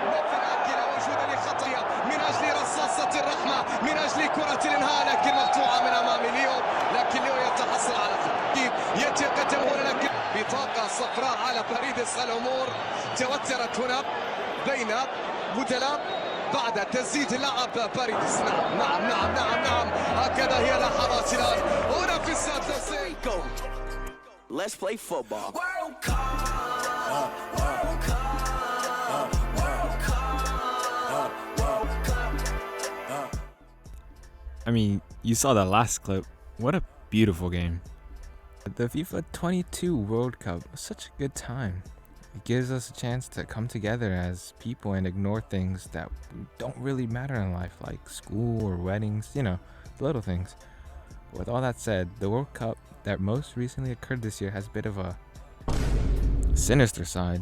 لكن وجود لخطية من أجل رصاصة الرحمة من أجل كرة الإنهاء لكن مقطوعة من أمام ليو لكن ليو يتحصل على خطيب يأتي قدمه لكن بطاقة صفراء على باريدس. الأمور توترت هنا بين بدلاء بعد تسديد اللاعب باريدس. نعم هكذا هي لحظات الآن هنا في السادسة. Let's play football. I mean, you saw that last clip. What a beautiful game. The FIFA 22 World Cup was such a good time. It gives us a chance to come together as people and ignore things that don't really matter in life, like school or weddings, the little things. With all that said, the World Cup that most recently occurred this year has a bit of a sinister side.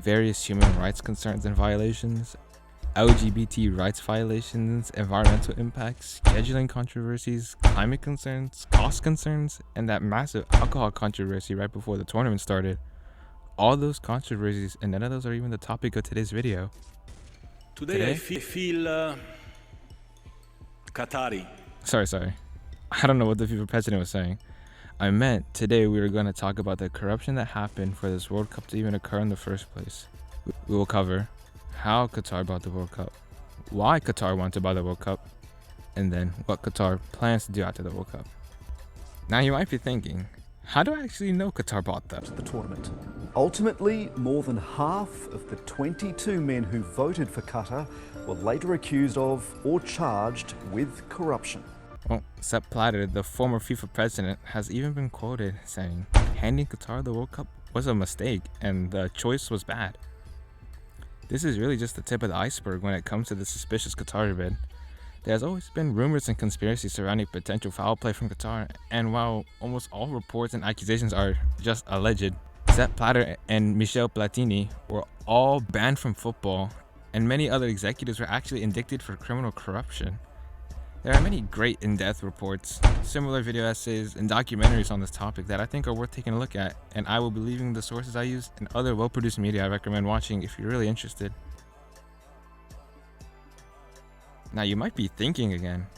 Various human rights concerns and violations, LGBT rights violations, environmental impacts, scheduling controversies, climate concerns, cost concerns, and that massive alcohol controversy right before the tournament started. All those controversies, and none of those are even the topic of today's video. Today? I feel Qatari. Sorry. I don't know what the FIFA president was saying. I meant today we were going to talk about the corruption that happened for this World Cup to even occur in the first place. We will cover how Qatar bought the World Cup, why Qatar wanted to buy the World Cup, and then what Qatar plans to do after the World Cup. Now you might be thinking, how do I actually know Qatar bought that? The tournament. Ultimately, more than half of the 22 men who voted for Qatar were later accused of or charged with corruption. Well, Sepp Blatter, the former FIFA president, has even been quoted saying handing Qatar the World Cup was a mistake and the choice was bad. This is really just the tip of the iceberg when it comes to the suspicious Qatar bid. There has always been rumors and conspiracies surrounding potential foul play from Qatar, and while almost all reports and accusations are just alleged, Sepp Blatter and Michel Platini were all banned from football, and many other executives were actually indicted for criminal corruption. There are many great in-depth reports, similar video essays, and documentaries on this topic that I think are worth taking a look at, and I will be leaving the sources I use and other well-produced media I recommend watching if you're really interested. Now you might be thinking again,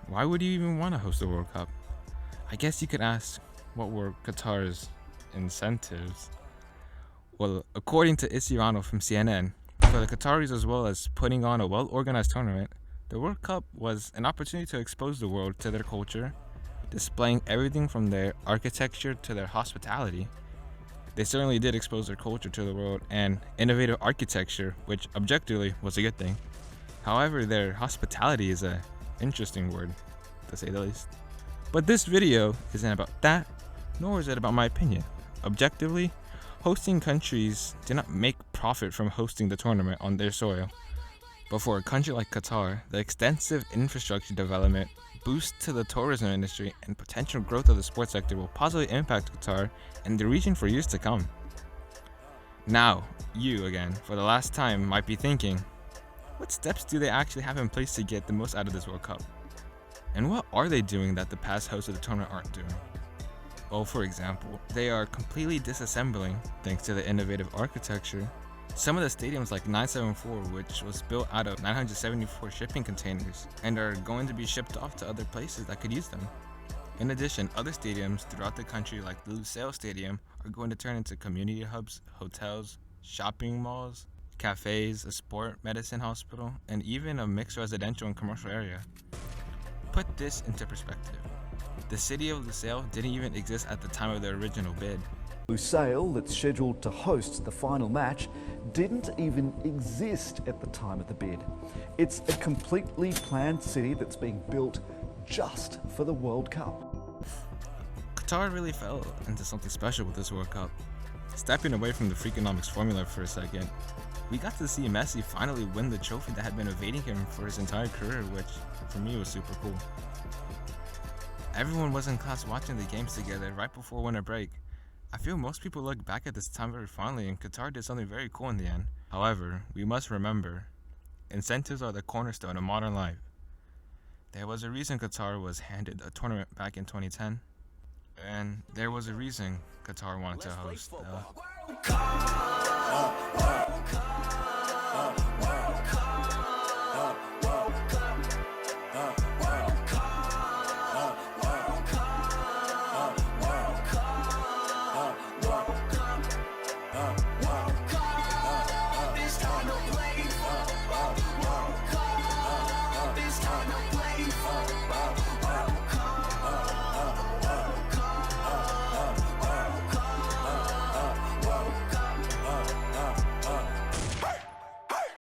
why would you even want to host the World Cup? I guess you could ask, what were Qatar's incentives? Well, according to Isirano from CNN, for the Qataris as well as putting on a well-organized tournament, the World Cup was an opportunity to expose the world to their culture, displaying everything from their architecture to their hospitality. They certainly did expose their culture to the world and innovative architecture, which objectively was a good thing. However, their hospitality is an interesting word, to say the least. But this video isn't about that, nor is it about my opinion. Objectively, hosting countries do not make profit from hosting the tournament on their soil. But for a country like Qatar, the extensive infrastructure development, boost to the tourism industry, and potential growth of the sports sector will positively impact Qatar and the region for years to come. Now, you again, for the last time, might be thinking, what steps do they actually have in place to get the most out of this World Cup? And what are they doing that the past hosts of the tournament aren't doing? Well, for example, they are completely disassembling, thanks to the innovative architecture, some of the stadiums like 974, which was built out of 974 shipping containers and are going to be shipped off to other places that could use them. In addition, other stadiums throughout the country like the Lusail Stadium are going to turn into community hubs, hotels, shopping malls, cafes, a sport medicine hospital, and even a mixed residential and commercial area. Put this into perspective. The city of Lusail didn't even exist at the time of the original bid. Lusail, that's scheduled to host the final match, didn't even exist at the time of the bid. It's a completely planned city that's being built just for the World Cup. Qatar really fell into something special with this World Cup. Stepping away from the freakonomics formula for a second, we got to see Messi finally win the trophy that had been evading him for his entire career, which for me was super cool. Everyone was in class watching the games together right before winter break. I feel most people look back at this time very fondly, and Qatar did something very cool in the end. However, we must remember, incentives are the cornerstone of modern life. There was a reason Qatar was handed a tournament back in 2010, and there was a reason Qatar wanted to host the